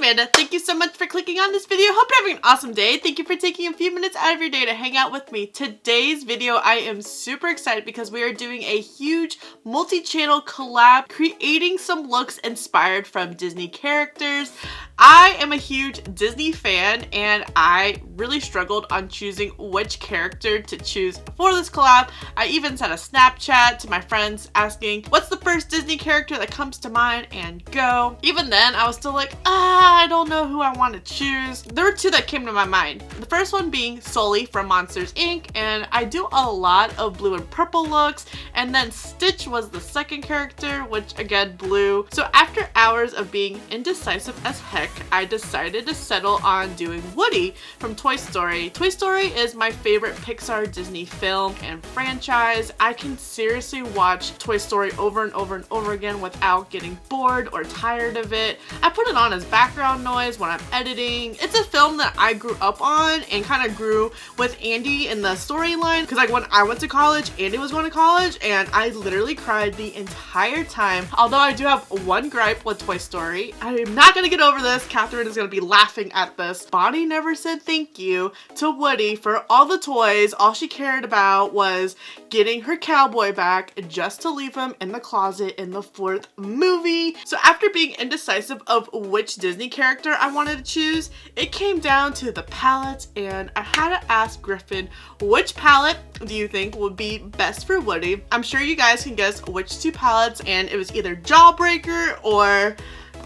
Amanda. Thank you so much for clicking on this video. Hope you're having an awesome day. Thank you for taking a few minutes out of your day to hang out with me. Today's video, I am super excited because we are doing a huge multi-channel collab, creating some looks inspired from Disney characters. I am a huge Disney fan and I really struggled on choosing which character to choose for this collab. I even sent a Snapchat to my friends asking, what's the first Disney character that comes to mind, and go. Even then, I was still like, I don't know who I want to choose. There were two that came to my mind. The first one being Sully from Monsters, Inc. And I do a lot of blue and purple looks. And then Stitch was the second character, which again, blue. So after hours of being indecisive as heck, I decided to settle on doing Woody from Toy Story. Toy Story is my favorite Pixar Disney film and franchise. I can seriously watch Toy Story over and over and over again without getting bored or tired of it. I put it on as background noise when I'm editing. It's a film that I grew up on and kind of grew with Andy in the storyline, because like when I went to college, Andy was going to college and I literally cried the entire time. Although I do have one gripe with Toy Story. I'm not going to get over this. Catherine is going to be laughing at this. Bonnie never said thank you to Woody for all the toys. All she cared about was getting her cowboy back just to leave him in the closet in the 4th movie. So after being indecisive of which Disney character I wanted to choose, it came down to the palettes, and I had to ask Griffin, which palette do you think would be best for Woody? I'm sure you guys can guess which two palettes, and it was either Jawbreaker or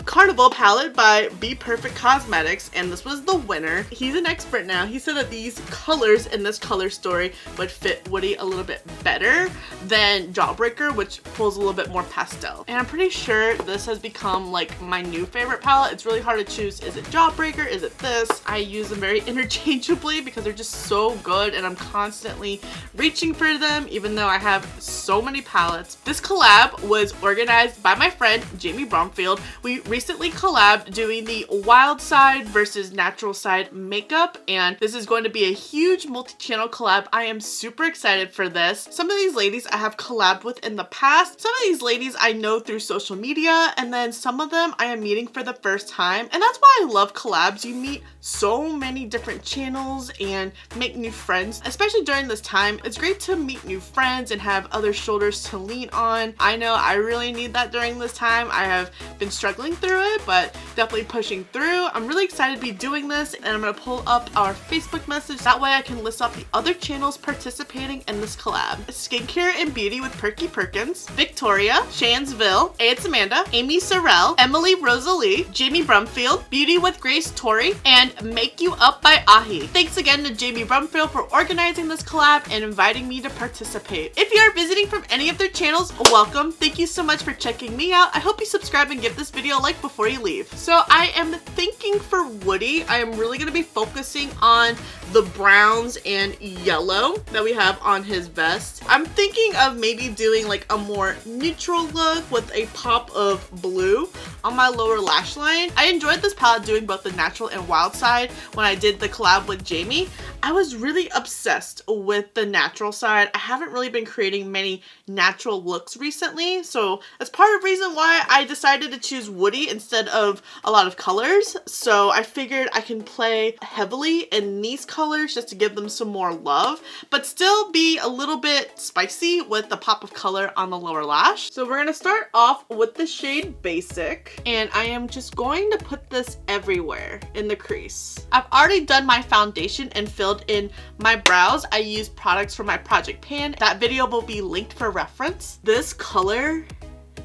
Carnival palette by Be Perfect Cosmetics, and this was the winner. He's an expert now. He said that these colors in this color story would fit Woody a little bit better than Jawbreaker, which pulls a little bit more pastel. And I'm pretty sure this has become like my new favorite palette. It's really hard to choose. Is it Jawbreaker? Is it this? I use them very interchangeably because they're just so good and I'm constantly reaching for them even though I have so many palettes. This collab was organized by my friend Jamie Bromfield. We recently collabed doing the wild side versus natural side makeup, and this is going to be a huge multi-channel collab. I am super excited for this. Some of these ladies I have collabed with in the past. Some of these ladies I know through social media, and then some of them I am meeting for the first time. And that's why I love collabs. You meet so many different channels and make new friends. Especially during this time, it's great to meet new friends and have other shoulders to lean on. I know I really need that during this time. I have been struggling through it, but definitely pushing through. I'm really excited to be doing this, and I'm going to pull up our Facebook message. That way I can list off the other channels participating in this collab. Skincare and Beauty with Perky Perkins, Victoria, Shansville, Ayyyeeeitsamanda, Amy Sorrell, Emily Rosalie, Jamie Brumfield, Beauty with Grace Torrey, and Make You Up by Ahi. Thanks again to Jamie Brumfield for organizing this collab and inviting me to participate. If you are visiting from any of their channels, welcome. Thank you so much for checking me out. I hope you subscribe and give this video a like before you leave. So I am thinking for Woody, I am really going to be focusing on the browns and yellow that we have on his vest. I'm thinking of maybe doing like a more neutral look with a pop of blue on my lower lash line. I enjoyed this palette doing both the natural and wild side when I did the collab with Jamie. I was really obsessed with the natural side. I haven't really been creating many natural looks recently, so that's part of the reason why I decided to choose Woody instead of a lot of colors. So I figured I can play heavily in these colors just to give them some more love, but still be a little bit spicy with the pop of color on the lower lash. So we're gonna start off with the shade Basic, and I am just going to put this everywhere in the crease. I've already done my foundation and filled in my brows. I used products from my project pan. That video will be linked for reference. This color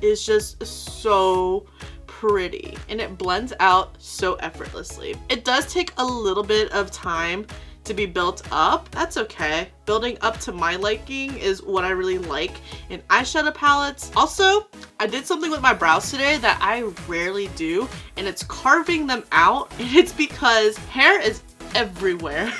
is just so pretty and it blends out so effortlessly. It does take a little bit of time to be built up. That's okay. Building up to my liking is what I really like in eyeshadow palettes. Also, I did something with my brows today that I rarely do, and it's carving them out. And it's because hair is everywhere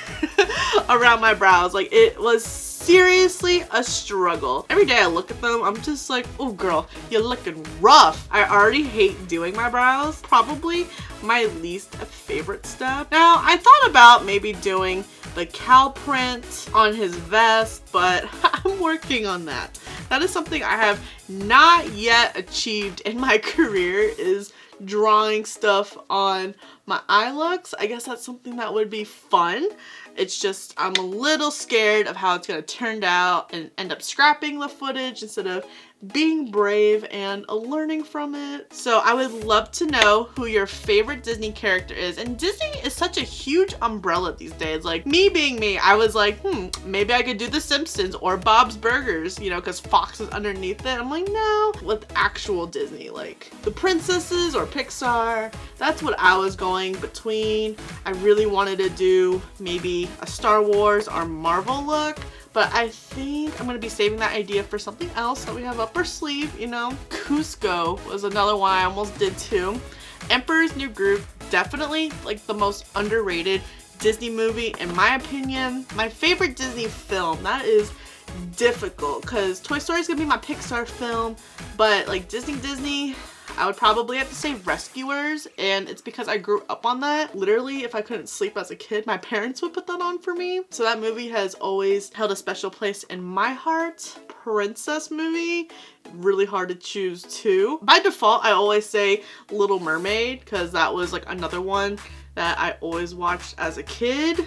around my brows. Like, it was seriously a struggle. Every day I look at them, I'm just like, oh girl, you're looking rough. I already hate doing my brows. Probably my least favorite step. Now, I thought about maybe doing the cow print on his vest, but I'm working on that. That is something I have not yet achieved in my career, is drawing stuff on my eye looks. I guess that's something that would be fun. It's just I'm a little scared of how it's gonna turn out and end up scrapping the footage instead of being brave and learning from it. So I would love to know who your favorite Disney character is. And Disney is such a huge umbrella these days. Like, me being me, I was like, maybe I could do The Simpsons or Bob's Burgers, you know, because Fox is underneath it. I'm like, no, with actual Disney, like the princesses or Pixar. That's what I was going between. I really wanted to do maybe a Star Wars or Marvel look, but I think I'm gonna be saving that idea for something else that we have up our sleeve, you know. Cusco was another one I almost did too. Emperor's New Groove, definitely like the most underrated Disney movie in my opinion. My favorite Disney film, that is difficult because Toy Story is gonna be my Pixar film, but like Disney, I would probably have to say Rescuers, and it's because I grew up on that. Literally, if I couldn't sleep as a kid, my parents would put that on for me. So that movie has always held a special place in my heart. Princess movie, really hard to choose too. By default, I always say Little Mermaid because that was like another one that I always watched as a kid.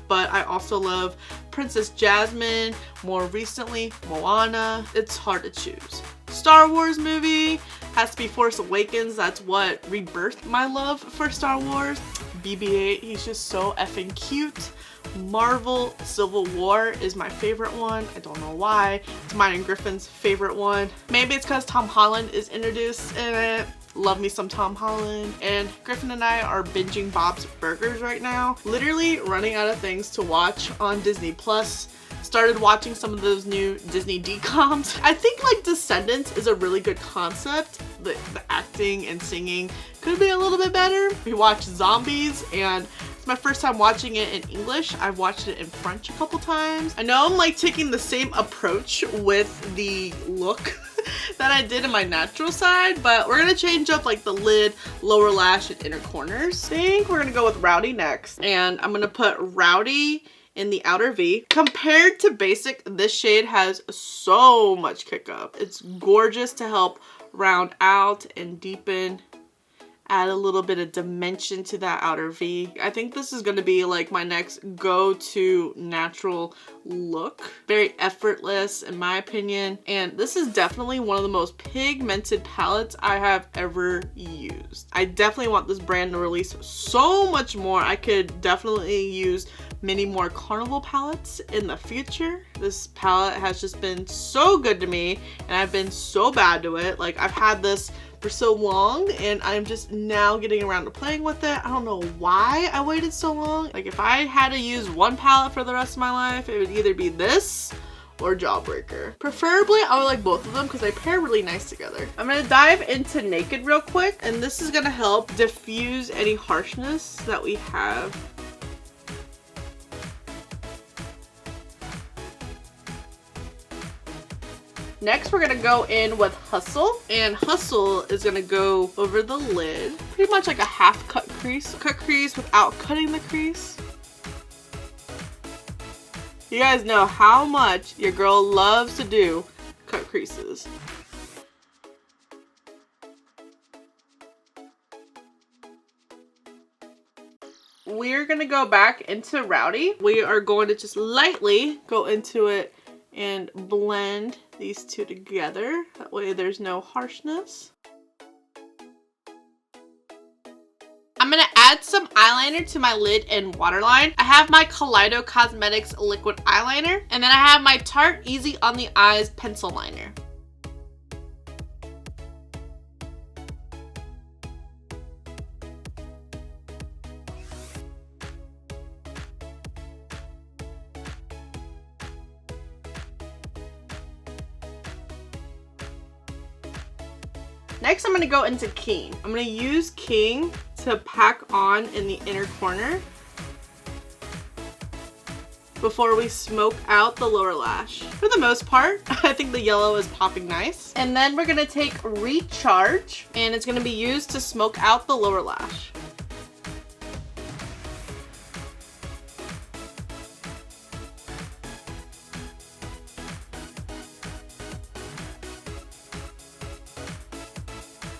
But I also love Princess Jasmine, more recently Moana. It's hard to choose. Star Wars movie has to be Force Awakens. That's what rebirthed my love for Star Wars. BB-8, he's just so effing cute. Marvel Civil War is my favorite one. I don't know why. It's mine and Griffin's favorite one. Maybe it's because Tom Holland is introduced in it. Love me some Tom Holland. And Griffin and I are binging Bob's Burgers right now. Literally running out of things to watch on Disney Plus. Started watching some of those new Disney DComs. I think like Descendants is a really good concept. The acting and singing could be a little bit better. We watched Zombies and it's my first time watching it in English. I've watched it in French a couple times. I know I'm like taking the same approach with the look that I did in my natural side, but we're gonna change up like the lid, lower lash, and inner corners. I think we're gonna go with Rowdy next. And I'm gonna put Rowdy in the outer V. Compared to basic, this shade has so much kick up. It's gorgeous to help round out and deepen, add a little bit of dimension to that outer V. I think this is going to be like my next go-to natural look. Very effortless in my opinion. And this is definitely one of the most pigmented palettes I have ever used. I definitely want this brand to release so much more. I could definitely use many more Carnival palettes in the future. This palette has just been so good to me and I've been so bad to it. Like I've had this for so long and I'm just now getting around to playing with it. I don't know why I waited so long. Like if I had to use one palette for the rest of my life, it would either be this or Jawbreaker. Preferably I would like both of them because they pair really nice together. I'm gonna dive into Naked real quick and this is gonna help diffuse any harshness that we have. Next, we're gonna go in with Hustle, and Hustle is gonna go over the lid. Pretty much like a half cut crease. Cut crease without cutting the crease. You guys know how much your girl loves to do cut creases. We're gonna go back into Rowdy. We are going to just lightly go into it and blend these two together. That way there's no harshness. I'm gonna add some eyeliner to my lid and waterline. I have my Kaleido Cosmetics liquid eyeliner, and then I have my Tarte Easy on the Eyes pencil liner. Next, I'm gonna go into King. I'm gonna use King to pack on in the inner corner before we smoke out the lower lash. For the most part, I think the yellow is popping nice. And then we're gonna take Recharge, and it's gonna be used to smoke out the lower lash.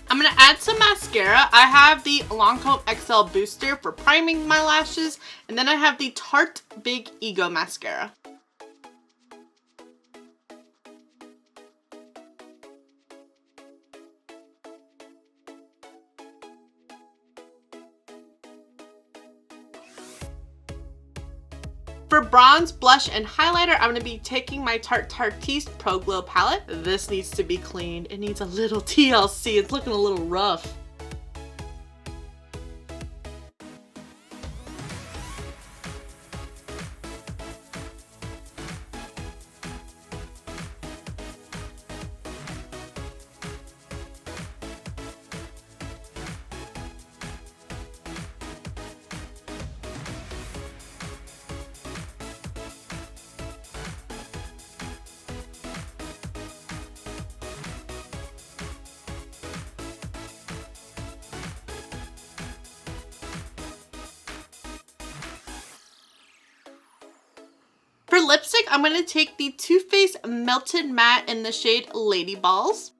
I'm gonna add some mascara. I have the Lancome XL Booster for priming my lashes, and then I have the Tarte Big Ego Mascara. For bronze, blush, and highlighter, I'm going to be taking my Tarte Tartiste Pro Glow palette. This needs to be cleaned. It needs a little TLC. It's looking a little rough. For lipstick, I'm going to take the Too Faced Melted Matte in the shade Lady Balls.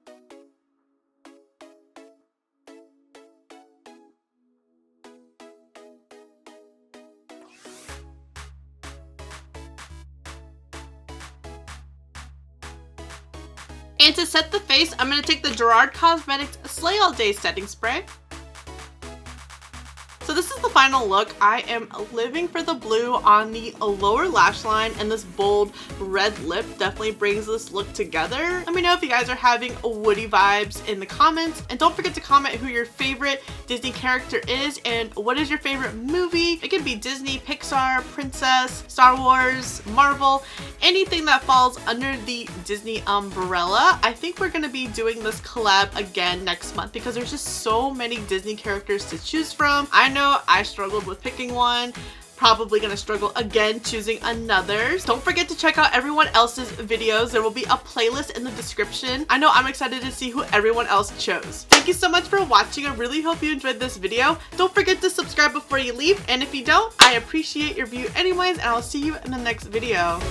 And to set the face, I'm going to take the Gerard Cosmetics Slay All Day Setting Spray. So this is the final look. I am living for the blue on the lower lash line, and this bold red lip definitely brings this look together. Let me know if you guys are having Woody vibes in the comments, and don't forget to comment who your favorite Disney character is and what is your favorite movie. It could be Disney, Pixar, Princess, Star Wars, Marvel, anything that falls under the Disney umbrella. I think we're going to be doing this collab again next month because there's just so many Disney characters to choose from. I know I struggled with picking one. Probably gonna struggle again choosing another. Don't forget to check out everyone else's videos. There will be a playlist in the description. I know I'm excited to see who everyone else chose. Thank you so much for watching. I really hope you enjoyed this video. Don't forget to subscribe before you leave, and if you don't, I appreciate your view anyways, and I'll see you in the next video.